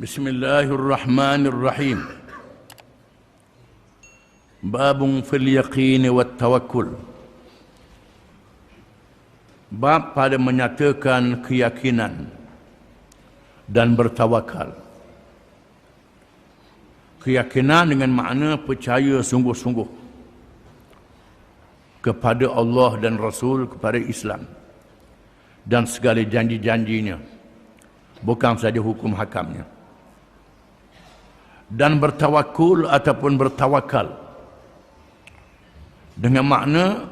Bismillahirrahmanirrahim. Babun fil yaqini wat tawakkul. Bab pada menyatakan keyakinan dan bertawakal. Keyakinan dengan makna percaya sungguh-sungguh kepada Allah dan Rasul, kepada Islam dan segala janji-janjinya, bukan saja hukum hakamnya. Dan bertawakul ataupun bertawakal dengan makna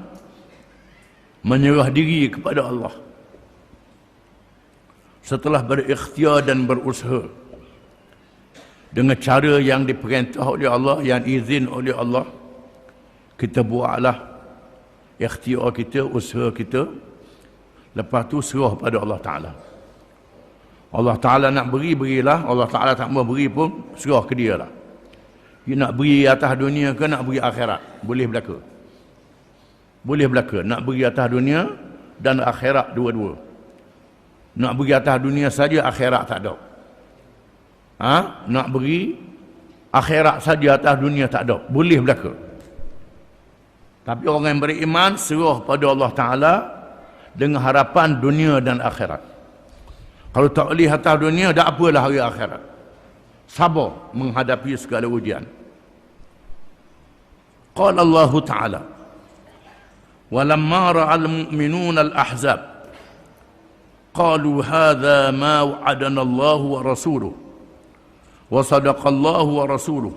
menyerah diri kepada Allah setelah berikhtiar dan berusaha dengan cara yang diperintah oleh Allah, yang izin oleh Allah. Kita buatlah ikhtiar kita, usaha kita, lepas tu serah pada Allah Ta'ala. Allah Ta'ala nak beri, berilah. Allah Ta'ala tak mau beri pun, serah ke dia lah. Dia nak beri atas dunia ke nak beri akhirat, boleh belaka. Boleh belaka. Nak beri atas dunia dan akhirat dua-dua. Nak beri atas dunia saja, akhirat tak ada. Nak beri akhirat saja, atas dunia tak ada. Boleh belaka. Tapi orang yang beriman serah pada Allah Ta'ala dengan harapan dunia dan akhirat. Kalau tak boleh atas dunia, tak apalah hari akhirat. Sabar menghadapi segala ujian. Qala Allah Ta'ala, "Walamma ra'al mu'minuna al-ahzab qalu hadha ma wa'adana Allah wa rasuluhu wa sadaqa Allah wa rasuluhu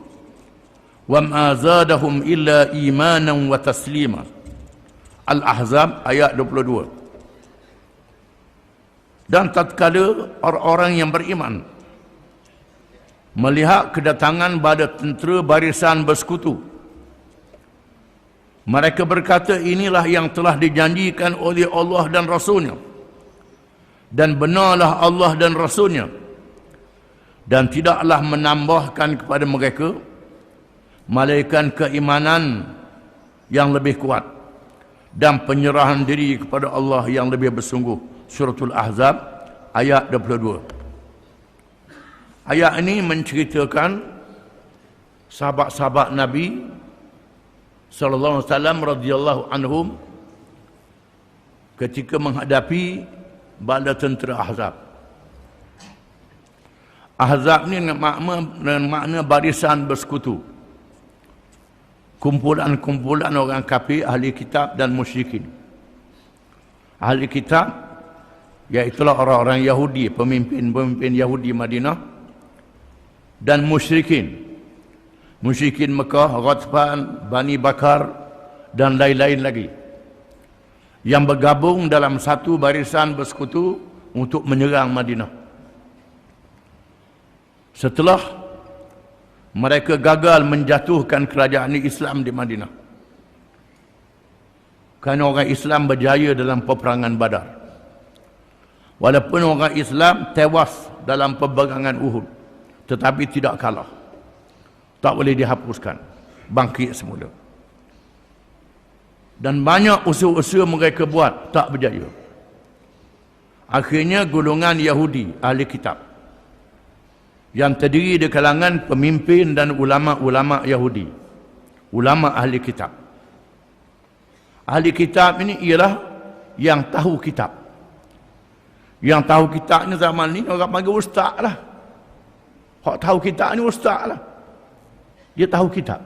wa ma zadahum illa imanan wa taslima." Al-Ahzab ayat 22. Dan tatkala orang-orang yang beriman melihat kedatangan pada tentera barisan bersekutu, mereka berkata, inilah yang telah dijanjikan oleh Allah dan Rasulnya, dan benarlah Allah dan Rasulnya, dan tidaklah menambahkan kepada mereka melainkan keimanan yang lebih kuat dan penyerahan diri kepada Allah yang lebih bersungguh. Suratul Ahzab ayat 22. Ayat ini menceritakan sahabat-sahabat Nabi sallallahu alaihi wasallam radhiyallahu anhum ketika menghadapi bala tentera Ahzab. Ahzab ni dengan makna barisan bersekutu. Kumpulan-kumpulan orang kafir, ahli kitab dan musyrikin. Ahli kitab iaitulah orang-orang Yahudi, pemimpin-pemimpin Yahudi Madinah, dan musyrikin Mekah, Ghatfan, Bani Bakar dan lain-lain lagi, yang bergabung dalam satu barisan bersekutu untuk menyerang Madinah. Setelah mereka gagal menjatuhkan kerajaan Islam di Madinah, kerana orang Islam berjaya dalam peperangan Badar. Walaupun orang Islam tewas dalam peperangan Uhud, tetapi tidak kalah. Tak boleh dihapuskan. Bangkit semula. Dan banyak usaha-usaha mereka buat, tak berjaya. Akhirnya golongan Yahudi, ahli kitab, yang terdiri di kalangan pemimpin dan ulama-ulama Yahudi, ulama ahli kitab. Ahli kitab ini ialah yang tahu kitab. Yang tahu kitab ni zaman ni orang panggil ustaz lah. Hak tahu kitab ni ustaz lah. Dia tahu kitab.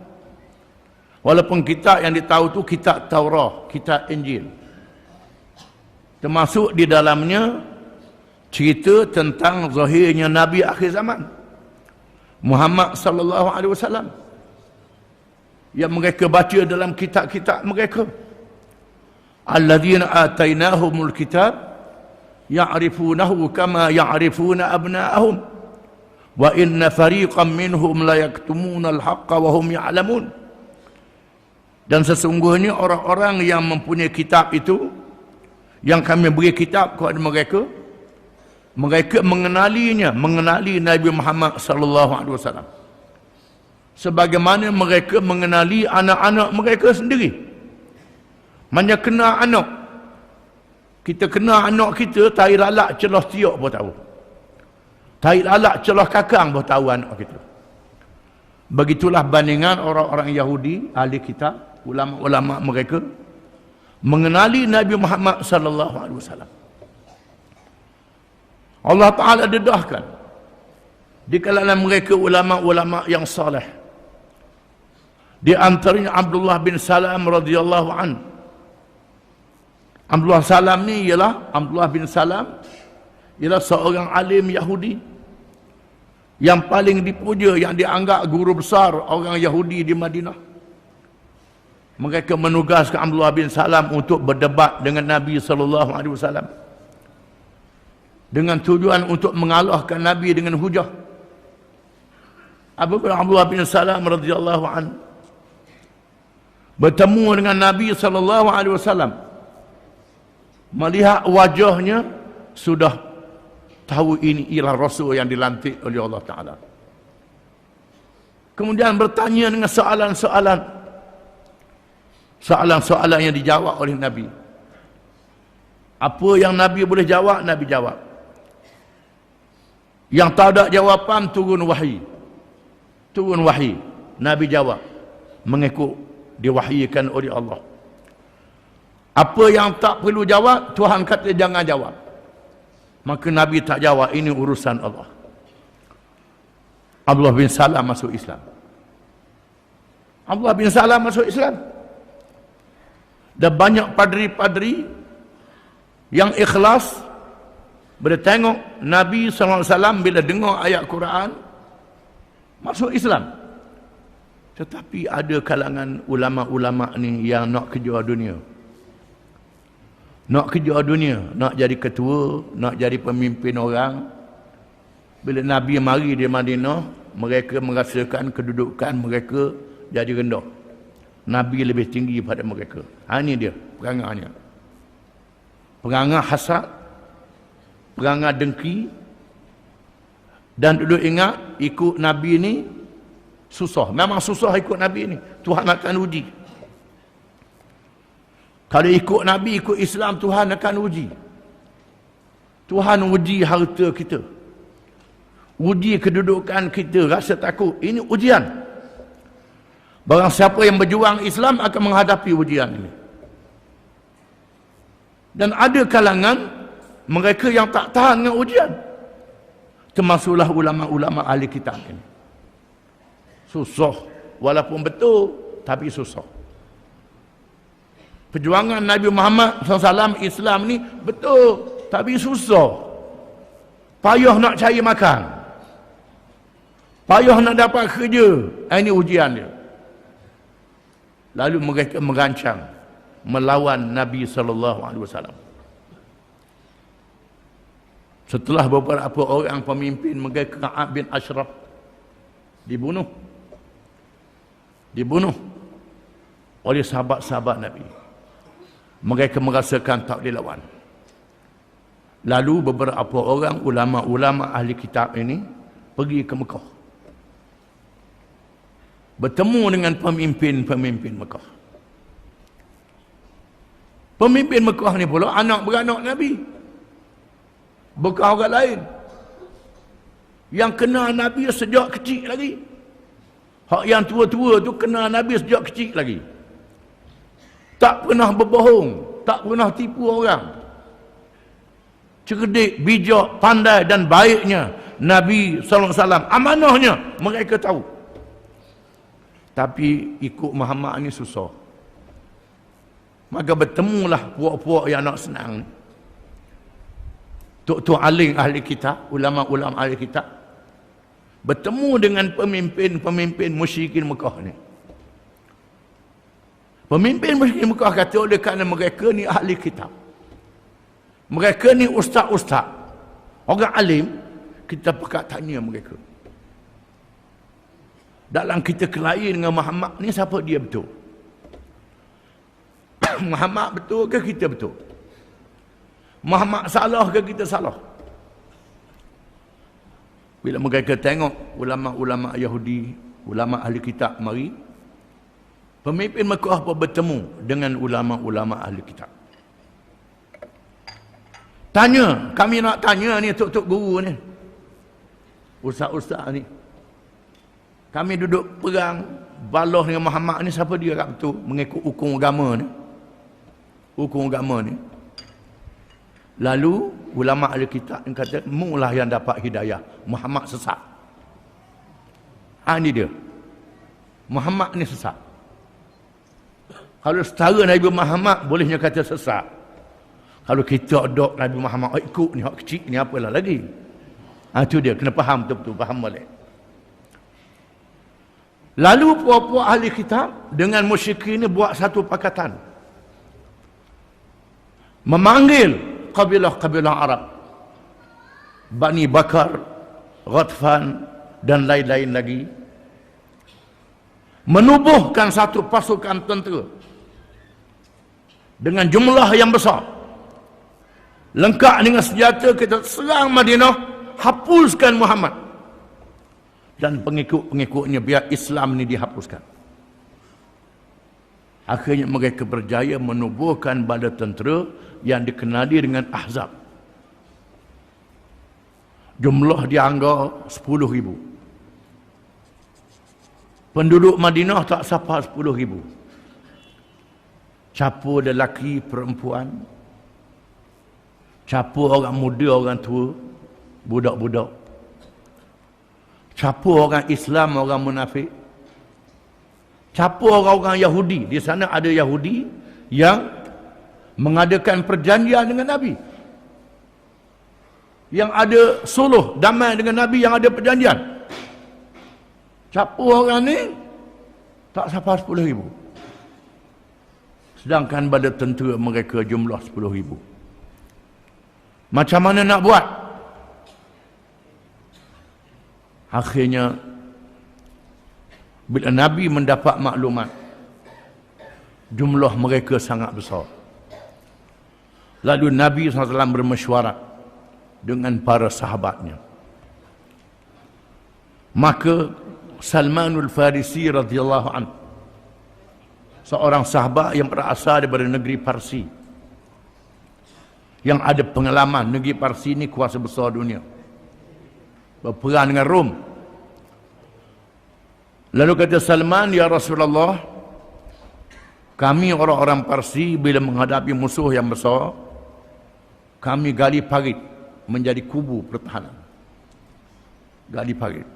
Walaupun kitab yang dia tahu tu kitab Taurah, kitab Injil. Termasuk di dalamnya cerita tentang zahirnya Nabi akhir zaman, Muhammad sallallahu alaihi wasallam, yang mereka baca dalam kitab-kitab mereka. Alladzina atainahumul kitab ya'rifunahu kama ya'rifuna abna'ahum wa inna fariqan minhum la yaktumuna al-haqqa wa hum ya'lamun. Dan sesungguhnya orang-orang yang mempunyai kitab itu, yang kami beri kitab kepada mereka, mereka mengenali Nabi Muhammad sallallahu alaihi wasallam sebagaimana mereka mengenali anak-anak mereka sendiri. Mana kena anak, kita kena anak kita, tahi lalak celah tiak pun tahu. Tai lalak celah kakang baru tahu anak kita. Begitulah bandingan orang-orang Yahudi, ahli kitab, ulama-ulama mereka mengenali Nabi Muhammad sallallahu alaihi wasallam. Allah Taala dedahkan di kalangan mereka ulama-ulama yang saleh. Di antaranya Abdullah bin Salam radhiyallahu an. Abdullah bin Salam ialah seorang alim Yahudi yang paling dipuja, yang dianggap guru besar orang Yahudi di Madinah. Mereka menugaskan Abdullah bin Salam untuk berdebat dengan Nabi sallallahu alaihi wasallam dengan tujuan untuk mengalahkan Nabi dengan hujah. Apabila Abdullah bin Salam radhiyallahu an bertemu dengan Nabi sallallahu alaihi wasallam, melihat wajahnya sudah tahu ini ialah Rasul yang dilantik oleh Allah Ta'ala. Kemudian bertanya dengan soalan-soalan yang dijawab oleh Nabi. Apa yang Nabi boleh jawab, Nabi jawab. Yang tak ada jawapan, turun wahyi. Nabi jawab mengikut diwahyikan oleh Allah. Apa yang tak perlu jawab, Tuhan kata jangan jawab. Maka Nabi tak jawab, ini urusan Allah. Abdullah bin Salam masuk Islam. Dan banyak padri-padri yang ikhlas bila tengok Nabi SAW bila dengar ayat Quran masuk Islam. Tetapi ada kalangan ulama-ulama ni yang nak kejar dunia. Nak jadi ketua, nak jadi pemimpin orang. Bila Nabi mari di Madinah, mereka merasakan kedudukan mereka jadi rendah. Nabi lebih tinggi pada mereka. Ini dia perangannya. Perangai hasad, perangai dengki. Dan dulu ingat, ikut Nabi ni susah. Memang susah ikut Nabi ni. Tuhan akan uji. Kalau ikut Nabi, ikut Islam, Tuhan akan uji. Tuhan uji harta kita. Uji kedudukan kita, rasa takut. Ini ujian. Barang siapa yang berjuang Islam akan menghadapi ujian ini. Dan ada kalangan mereka yang tak tahan dengan ujian. Termasuklah ulama-ulama ahli kitab ini. Susah. Walaupun betul, tapi susah. Perjuangan Nabi Muhammad SAW Islam ni betul, tapi susah. Payah nak cari makan. Payah nak dapat kerja. Ini ujian dia. Lalu mereka merancang melawan Nabi SAW. Setelah beberapa orang pemimpin mereka, Ka'ab bin Ashraf dibunuh oleh sahabat-sahabat Nabi. Mereka merasakan tak boleh lawan. Lalu beberapa orang ulama-ulama ahli kitab ini pergi ke Mekah. Bertemu dengan pemimpin-pemimpin Mekah. Pemimpin Mekah ni pula anak beranak Nabi. Bukan orang lain. Yang kenal Nabi sejak kecil lagi. Hak yang tua-tua tu kenal Nabi sejak kecil lagi. Tak pernah berbohong, tak pernah tipu orang. Cerdik, bijak, pandai dan baiknya Nabi SAW. Amanahnya mereka tahu. Tapi ikut Muhammad ni susah. Maka bertemulah puak-puak yang nak senang. Tok-tok alim ahli kitab, ulama-ulama ahli kitab, bertemu dengan pemimpin-pemimpin musyrikin Mekah ni. Pemimpin musyrikin Mekah kata oleh kerana mereka ni ahli kitab. Mereka ni ustaz-ustaz. Orang alim, kita pekat tanya mereka. Dalam kita kelahi dengan Muhammad ni, siapa dia betul? Muhammad betul ke kita betul? Muhammad salah ke kita salah? Bila mereka tengok ulama-ulama Yahudi, ulama ahli kitab mari, pemimpin Mekah pun bertemu dengan ulama-ulama ahli kitab. Tanya, kami nak tanya ni tok-tok guru ni. Ustaz-ustaz ni. Kami duduk perang balah dengan Muhammad ni, siapa dia kat betul mengikut hukum agama ni. Hukum agama ni. Lalu ulama ahli kitab yang kata mulah yang dapat hidayah, Muhammad sesat. Ini dia. Muhammad ni sesat. Kalau setara Nabi Muhammad bolehnya kata sesat. Kalau kita adok Nabi Muhammad ikut ni hak kecil ni apalah lagi. Itu dia, kena faham betul-betul, faham balik. Lalu puak-puak ahli kitab dengan musyrikin ni buat satu pakatan. Memanggil kabilah-kabilah Arab. Bani Bakar, Ghatfan dan lain-lain lagi. Menubuhkan satu pasukan tentera. Dengan jumlah yang besar. Lengkap dengan senjata, kita serang Madinah, hapuskan Muhammad. Dan pengikut-pengikutnya biar Islam ni dihapuskan. Akhirnya mereka berjaya menubuhkan bala tentera yang dikenali dengan Ahzab. Jumlah dianggar 10,000. Penduduk Madinah tak sampai 10,000. Campur lelaki, perempuan. Campur orang muda, orang tua. Budak-budak. Campur orang Islam, orang munafik. Campur orang-orang Yahudi. Di sana ada Yahudi yang mengadakan perjanjian dengan Nabi. Yang ada suluh, damai dengan Nabi, yang ada perjanjian. Campur orang ni tak sampai 10,000. Sedangkan pada tentera mereka jumlah 10,000. Macam mana nak buat? Akhirnya bila Nabi mendapat maklumat jumlah mereka sangat besar, lalu Nabi SAW bermesyuarat dengan para sahabatnya. Maka Salmanul Farisi radhiyallahu anhu, seorang sahabat yang berasal daripada negeri Parsi, yang ada pengalaman. Negeri Parsi ini kuasa besar dunia, berperang dengan Rom. Lalu kata Salman, ya Rasulullah, kami orang-orang Parsi bila menghadapi musuh yang besar, kami gali parit menjadi kubu pertahanan. Gali parit.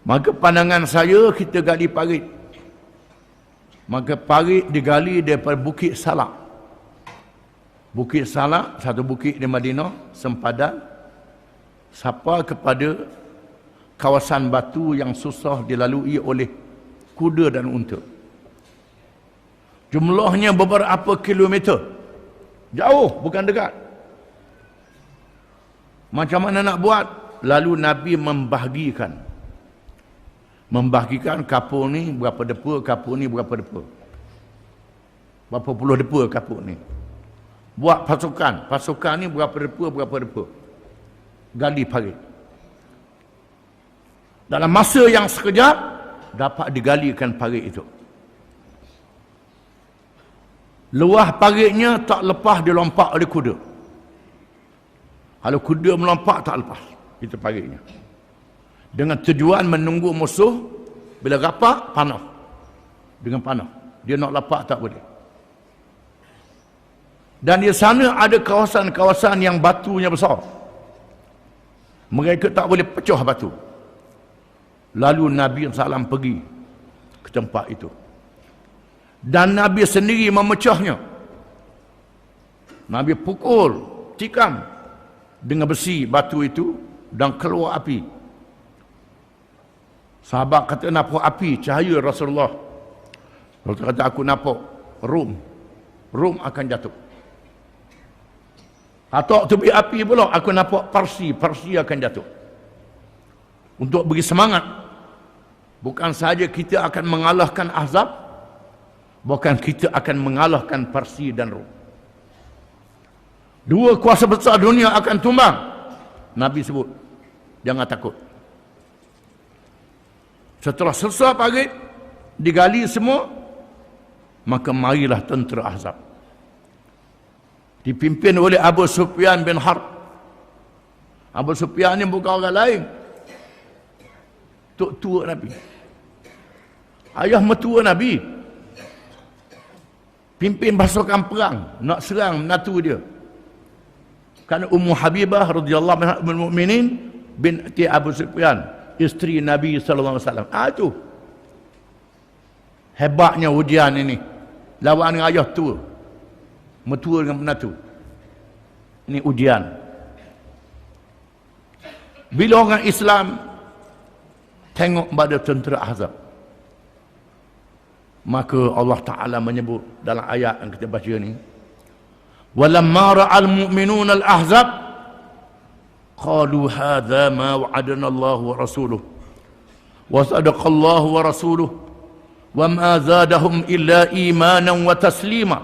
Maka pandangan saya, kita gali parit. Maka parit digali daripada Bukit Salak. Bukit Salak, satu bukit di Madinah, sempadan, sampai kepada kawasan batu yang susah dilalui oleh kuda dan unta. Jumlahnya beberapa kilometer. Jauh, bukan dekat. Macam mana nak buat? Lalu Nabi membahagikan kapur ni berapa depa, kapur ni berapa depa. Berapa puluh depa kapur ni. Buat pasukan ni berapa depa. Gali parit. Dalam masa yang sekejap dapat digalikan parit itu. Luah paritnya tak lepas dilompak oleh kuda. Kalau kuda melompak tak lepas itu paritnya. Dengan tujuan menunggu musuh bila rapat panah. Dengan panah. Dia nak lepak tak boleh. Dan di sana ada kawasan-kawasan yang batunya besar. Mereka tak boleh pecah batu. Lalu Nabi SAW pergi ke tempat itu. Dan Nabi sendiri memecahnya. Nabi pukul, tikam dengan besi batu itu dan keluar api. Sahabat kata, nampak api, cahaya Rasulullah. Rasulullah kata, aku nampak Rom akan jatuh. Atau tepi api pula, aku nampak Parsi akan jatuh. Untuk beri semangat, bukan sahaja kita akan mengalahkan Ahzab, bahkan kita akan mengalahkan Parsi dan Rom. Dua kuasa besar dunia akan tumbang. Nabi sebut, jangan takut. Setelah selesai parit, digali semua, maka marilah tentera Ahzab. Dipimpin oleh Abu Sufyan bin Harb. Abu Sufyan ni bukan orang lain. Tok tua Nabi. Ayah mertua Nabi. Pimpin pasukan perang. Nak serang menantu dia. Kan Ummu Habibah radhiyallahu anha ummul mukminin binti Abu Sufyan, isteri Nabi sallallahu alaihi wasallam. Itu hebatnya ujian ini. Lawan dengan ayah tua. Mertua dengan menantu. Ini ujian. Bila orang Islam tengok pada tentera Ahzab, maka Allah Ta'ala menyebut dalam ayat yang kita baca ni, وَلَمَّا رَأَى الْمُؤْمِنُونَ الْأَحْزَابَ قَالُوا هَذَا مَا وَعَدَنَا اللَّهُ وَرَسُولُهُ وَصَدَقَ اللَّهُ وَرَسُولُهُ وَمَا زَادَهُمْ إِلَّا إِيمَانًا وَتَسْلِيمًا.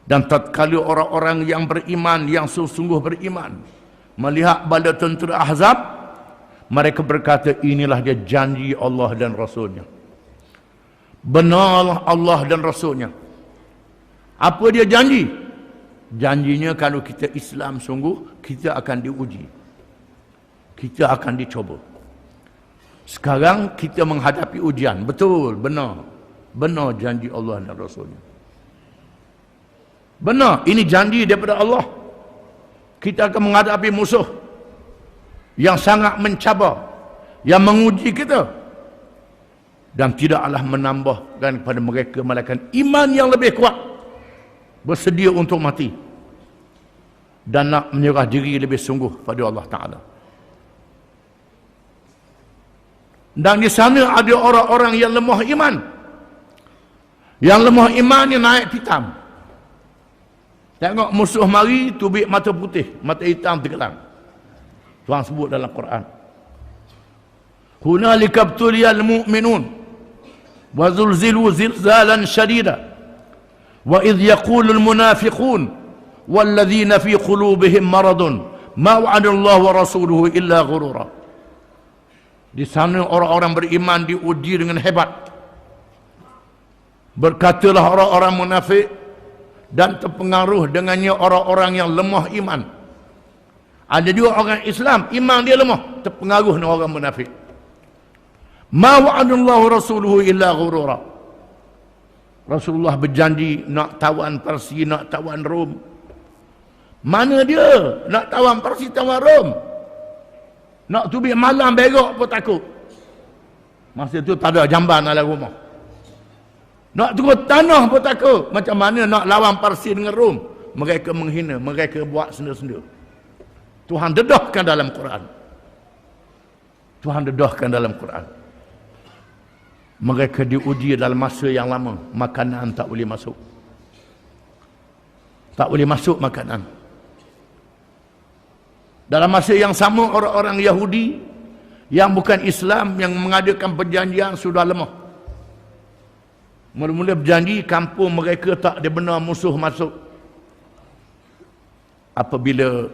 Dan tatkala orang-orang yang beriman, yang sungguh beriman, melihat bala tentera Ahzab, mereka berkata, inilah dia janji Allah dan Rasulnya. Benarlah Allah dan Rasulnya. Apa dia janji? Janjinya kalau kita Islam sungguh, kita akan diuji. Kita akan dicoba. Sekarang kita menghadapi ujian. Betul, benar. Benar janji Allah dan Rasulnya. Benar, ini janji daripada Allah. Kita akan menghadapi musuh yang sangat mencabar, yang menguji kita. Dan tidaklah menambahkan kepada mereka malaikat iman yang lebih kuat, bersedia untuk mati dan nak menyerah diri lebih sungguh pada Allah Ta'ala. Dan di sana ada orang-orang yang lemah iman. Yang lemah iman ni naik pitam. Tengok musuh mari, tubik mata putih, mata hitam tergelang. Tuhan sebut dalam Quran, hunalika ibtuliyal mu'minun wa zulzilu zilzalan syadida wa idh yaqulul munafiqun walladzina fi qulubihim maradun ma wa'adallahu wa rasuluhu illa ghurura. Di sana orang-orang beriman diuji dengan hebat. Berkatalah orang-orang munafik dan terpengaruh dengannya orang-orang yang lemah iman. Ada juga orang Islam, iman dia lemah, terpengaruh dengan orang munafik. Ma wa'adallahu rasuluhu illa ghurura. Rasulullah berjanji nak tawan Parsi, nak tawan Rom. Mana dia nak tawan Parsi, tawan Rom? Nak tubik malam berok pun takut. Masa itu tak ada jamban dalam rumah. Nak turun tanah pun takut. Macam mana nak lawan Parsi dengan Rom? Mereka menghina, mereka buat senda-senda. Tuhan dedahkan dalam Quran. Tuhan dedahkan dalam Quran. Mereka diuji dalam masa yang lama. Makanan tak boleh masuk. Tak boleh masuk makanan. Dalam masa yang sama, orang-orang Yahudi yang bukan Islam, yang mengadakan perjanjian sudah lemah. Mula-mula berjanji kampung mereka tak ada benar musuh masuk. Apabila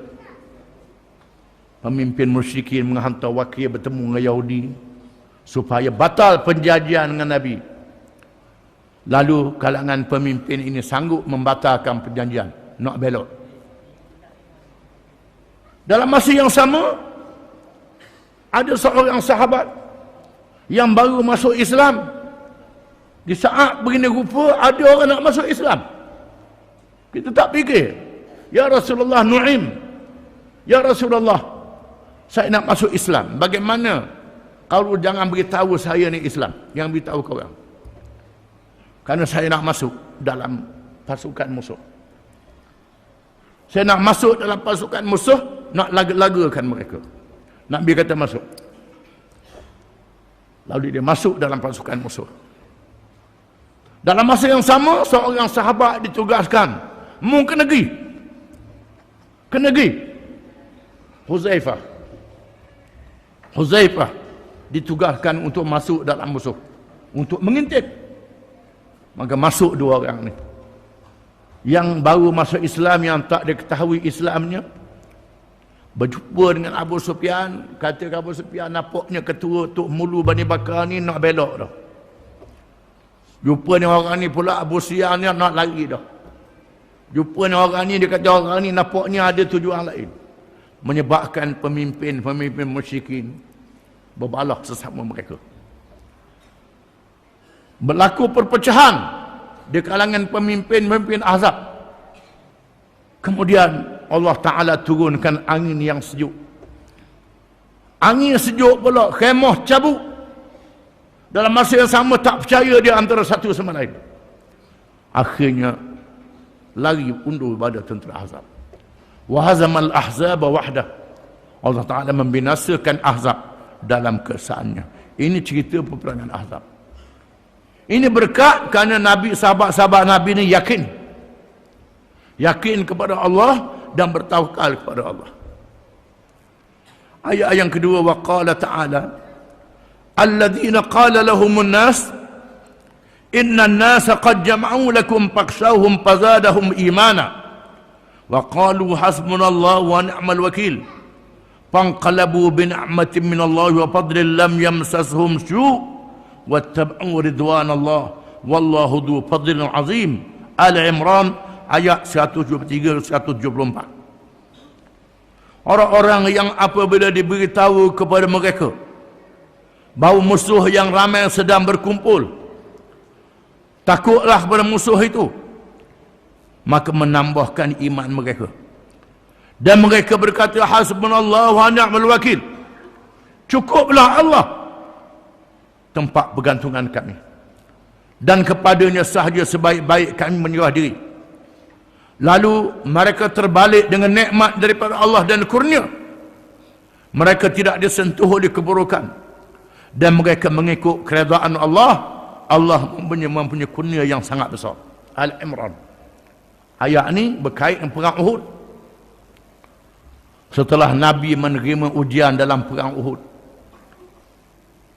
pemimpin musyrikin menghantar wakil bertemu dengan Yahudi supaya batal perjanjian dengan Nabi, lalu kalangan pemimpin ini sanggup membatalkan perjanjian, nak belot. Dalam masa yang sama, ada seorang sahabat yang baru masuk Islam. Di saat begini rupa, ada orang nak masuk Islam. Kita tak fikir, ya Rasulullah, Nu'im, ya Rasulullah, saya nak masuk Islam. Bagaimana? Kalau jangan beritahu saya ni Islam, yang beritahu kau orang. Kerana saya nak masuk dalam pasukan musuh. Saya nak masuk dalam pasukan musuh, nak laga-lagakan mereka. Nabi kata masuk. Lalu dia masuk dalam pasukan musuh. Dalam masa yang sama, seorang sahabat ditugaskan ke negeri. Ke negeri. Huzaifah ditugaskan untuk masuk dalam musuh, untuk mengintip. Maka masuk dua orang ni. Yang baru masuk Islam, yang tak diketahui Islamnya, berjumpa dengan Abu Sufyan. Kata Abu Sufyan, nampaknya ketua Tok Mulu Bani Bakar ni nak belok dah. Jumpa ni orang ni pula, Abu Sufyan ni nak lari dah. Jumpa ni orang ni, dia kata orang ni nampaknya ada tujuan lain. menyebabkan pemimpin-pemimpin musyrikin berbalah sesama mereka. Berlaku perpecahan di kalangan pemimpin-pemimpin Ahzab. Kemudian Allah Ta'ala turunkan angin yang sejuk. Angin sejuk pula, khemah cabut. Dalam masa yang sama tak percaya di antara satu sama lain. Akhirnya lari undur pada tentera Ahzab. Wa hazamal ahzaba wahdah. Allah Ta'ala membinasakan Ahzab dalam kesaannya. Ini cerita peperangan Ahzab. Ini berkat kerana Nabi, sahabat-sahabat Nabi ini yakin kepada Allah dan bertawakal kepada Allah. Ayat yang kedua, wa qala ta'ala alladzina qala lahumun nas inna an-nasa qad jama'u lakum fakhshawhum fazadahum imana wa qalu hasbunallahu wa ni'mal wakil fanqalabu bi ni'matin minallahi wa fadlin lam yamsashum su' wattaba'u ridwanallah wallahu dzu fadlin azim. Al-Imran ayat 173-174. Orang-orang yang apabila diberitahu kepada mereka bahawa musuh yang ramai sedang berkumpul, takutlah kepada musuh itu, maka menambahkan iman mereka. Dan mereka berkata, hasbunallah wa ni'mal wakil. Cukuplah Allah tempat bergantungan kami, dan kepadanya sahaja sebaik-baik kami menyerah diri. Lalu mereka terbalik dengan nikmat daripada Allah dan kurnia. Mereka tidak disentuh oleh keburukan dan mereka mengikut keredaan Allah. Allah mempunyai kurnia yang sangat besar. Al-Imran. Ayat ini berkait dengan perang Uhud. Setelah Nabi menerima ujian dalam perang Uhud,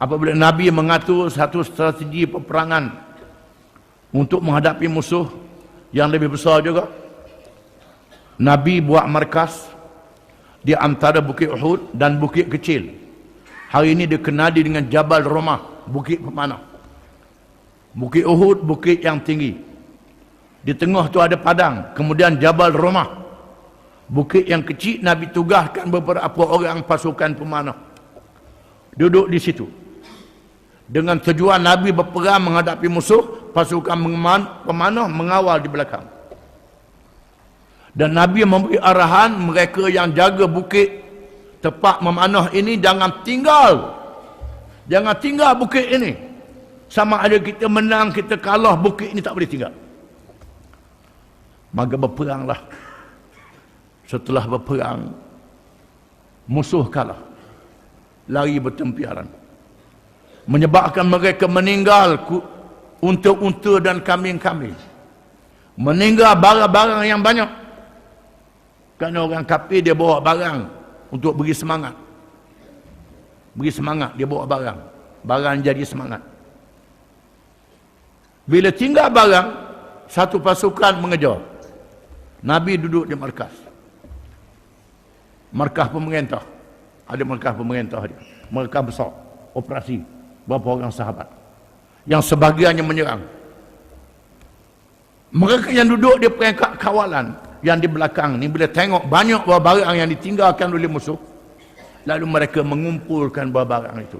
apabila Nabi mengatur satu strategi peperangan untuk menghadapi musuh yang lebih besar juga, Nabi buat markas di antara Bukit Uhud dan bukit kecil. Hari ini dikenali dengan Jabal Rumah, bukit pemanah. Bukit Uhud, bukit yang tinggi. Di tengah tu ada padang, kemudian Jabal Rumah, bukit yang kecil. Nabi tugaskan beberapa orang pasukan pemanah duduk di situ, dengan tujuan Nabi berperang menghadapi musuh, pasukan pemanah mengawal di belakang. Dan Nabi memberi arahan mereka yang jaga bukit tempat memanah ini, jangan tinggal bukit ini. Sama ada kita menang, kita kalah, bukit ini tak boleh tinggal. Maka berperanglah. Setelah berperang, musuh kalah, lari bertempiaran, menyebabkan mereka meninggal unta-unta dan kambing-kambing, meninggal barang-barang yang banyak. Kerana orang kafir dia bawa barang untuk beri semangat. Dia bawa barang jadi semangat. Bila tinggal barang, satu pasukan mengejar. Nabi duduk di markas pemerintah. Ada markas pemerintah dia, markas besar, operasi, berapa orang sahabat, yang sebahagiannya menyerang. Mereka yang duduk di peringkat kawalan, yang di belakang ni, bila tengok banyak barang yang ditinggalkan oleh musuh, lalu mereka mengumpulkan barang itu.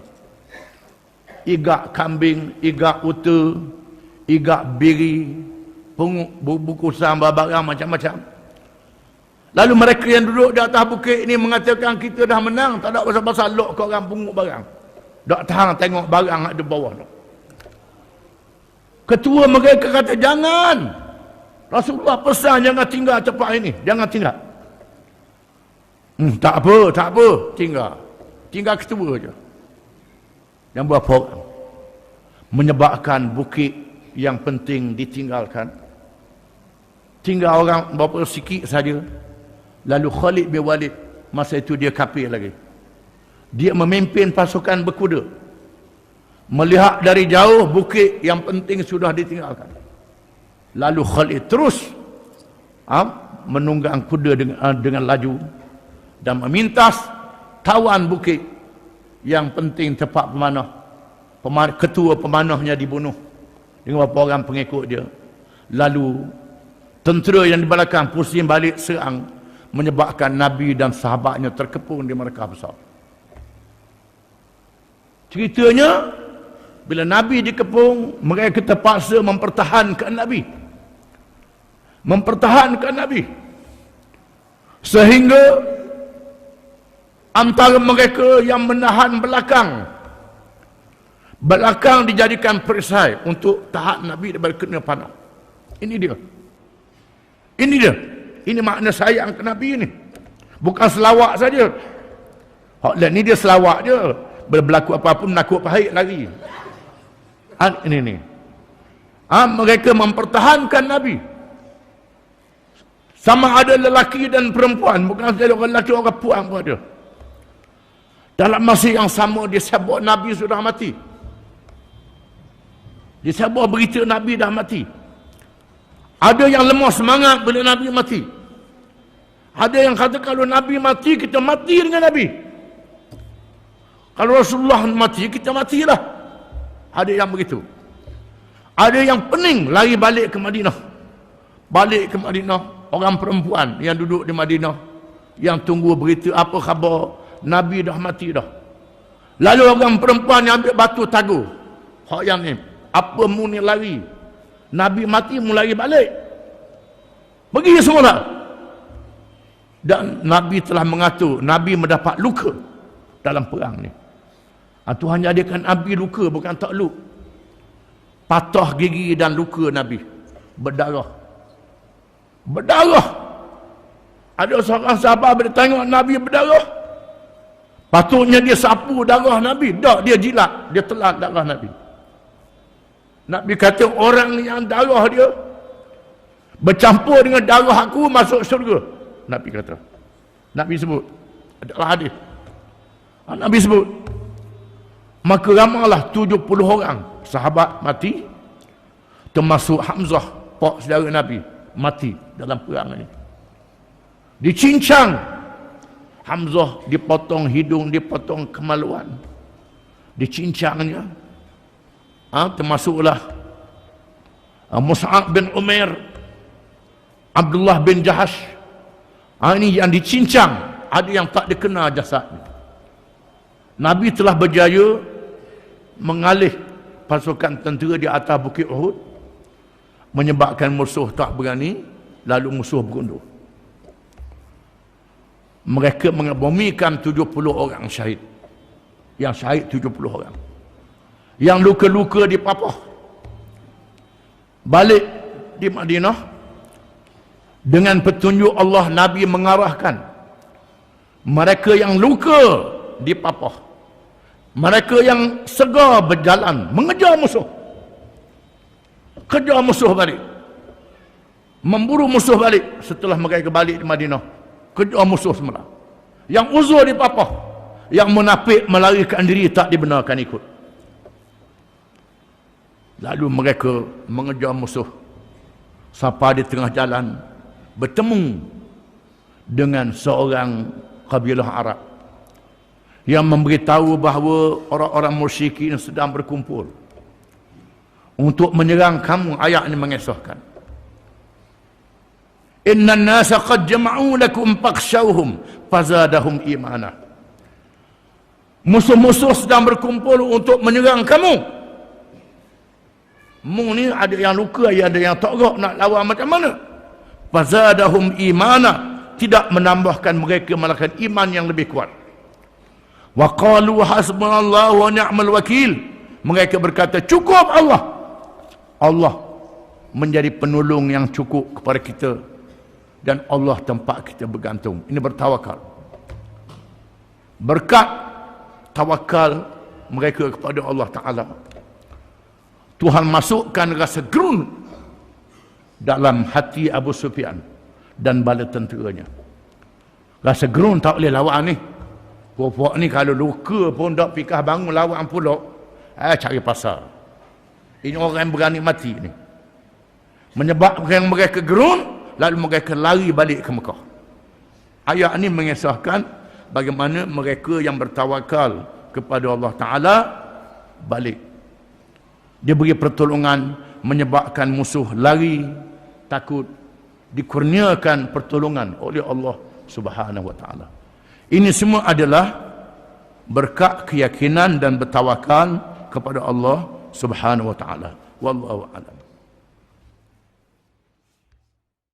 Igak kambing, igak unta, igak biri, bungkusan barang macam-macam. Lalu mereka yang duduk di atas bukit ini mengatakan, kita dah menang, tak ada pasal-pasal lok ke orang pungut barang. Tak tahan tengok barang ada bawah tu. Ketua mereka kata, jangan. Rasulullah pesan jangan tinggal tempat ini, jangan tinggal. Tak apa, tinggal ketua je. Yang berapa orang menyebabkan bukit yang penting ditinggalkan, tinggal orang berapa sikit saja. Lalu Khalid bin Walid, masa itu dia kafir lagi, dia memimpin pasukan berkuda, melihat dari jauh bukit yang penting sudah ditinggalkan. Lalu Khalid terus menunggang kuda dengan laju dan memintas tawan bukit yang penting tempat pemanah. Ketua pemanahnya dibunuh dengan beberapa orang pengikut dia. Lalu tentera yang di belakang pusing balik serang, menyebabkan Nabi dan sahabatnya terkepung di markah besar. Ceritanya, bila Nabi dikepung, mereka terpaksa mempertahankan Nabi. Mempertahankan Nabi. Sehingga antara mereka yang menahan belakang dijadikan perisai untuk tahan Nabi daripada kena panah. Ini dia. Ini dia. Ini makna sayang ke Nabi ini. Bukan selawat saja. Hak lain ni dia selawat je. Berlaku apa-apa menakut pahit lari. Ini. Mereka mempertahankan Nabi. Sama ada lelaki dan perempuan. Bukan saja orang lelaki, orang perempuan pun ada. Dalam masa yang sama, dia sebut Nabi sudah mati. Dia sebut berita Nabi dah mati. Ada yang lemah semangat bila Nabi mati. Ada yang kata kalau Nabi mati, kita mati dengan Nabi. Kalau Rasulullah mati, kita matilah. Ada yang begitu. Ada yang pening lari balik ke Madinah. Balik ke Madinah. Orang perempuan yang duduk di Madinah, yang tunggu berita apa khabar Nabi dah mati dah. Lalu orang perempuan yang ambil batu tagur. Hak yang ni, apa mu ni lari? Nabi mati mu lari balik. Pergi semua. Dan Nabi telah mengatur Nabi mendapat luka dalam perang ni. Tuhan jadikan Nabi luka, bukan takluk. Patah gigi dan luka Nabi. Berdarah. Ada seorang sahabat bila tengok Nabi berdarah, patutnya dia sapu darah Nabi. Tak, dia jilat, dia telan darah Nabi. Nabi kata orang yang darah dia bercampur dengan darah aku masuk syurga. Nabi kata. Nabi sebut. Adalah hadis. Nabi sebut. Maka ramailah 70 orang sahabat mati, termasuk Hamzah, pak saudara Nabi, mati dalam perang ini. Dicincang. Hamzah dipotong hidung, dipotong kemaluan. Dicincangnya. Termasuklah Mus'ab bin Umair, Abdullah bin Jahash. Ini yang dicincang. Ada yang tak dikena jasadnya. Nabi telah berjaya mengalih pasukan tentera di atas Bukit Uhud, menyebabkan musuh tak berani, lalu musuh berundur. Mereka mengabomikan 70 orang syahid. Yang syahid 70 orang. Yang luka-luka dipapah. Balik di Madinah, dengan petunjuk Allah, Nabi mengarahkan mereka yang luka dipapah, mereka yang segar berjalan mengejar musuh, kejar musuh balik, memburu musuh balik. Setelah mereka balik di Madinah, kejar musuh semula. Yang uzur dipapah, yang munafik melarikan diri tak dibenarkan ikut. Lalu mereka mengejar musuh sampai di tengah jalan bertemu dengan seorang kabilah Arab yang memberitahu bahawa orang-orang musyrikin sedang berkumpul untuk menyerang kamu. Ayat ini mengesahkan. Inna an-nasa qad jama'u lakum fakhshawhum fazadahum imana. Musuh-musuh sedang berkumpul untuk menyerang kamu. Mu ni ada yang luka, ada yang tak gerak nak lawan macam mana? Fazadahum imana, tidak menambahkan mereka melakukan iman yang lebih kuat. Wa qalu hasbunallahu wa ni'mal wakil. Mereka berkata cukup Allah. Allah menjadi penolong yang cukup kepada kita dan Allah tempat kita bergantung. Ini bertawakal. Berkat tawakal mereka kepada Allah Ta'ala, Tuhan masukkan rasa gerun dalam hati Abu Sufyan dan bala tenteranya. Rasa gerun tak boleh lawan ni. Puak-puak ni kalau luka pun tak fikah bangun lawan pula. Cari pasal. Ini orang yang berani mati ni. Menyebabkan mereka gerun, lalu mereka lari balik ke Mekah. Ayat ini mengisahkan bagaimana mereka yang bertawakal kepada Allah Ta'ala balik. Dia beri pertolongan, menyebabkan musuh lari, takut. Dikurniakan pertolongan oleh Allah Subhanahu wa taala. Ini semua adalah berkat keyakinan dan bertawakal kepada Allah Subhanahu wa taala. Wallahu a'lam.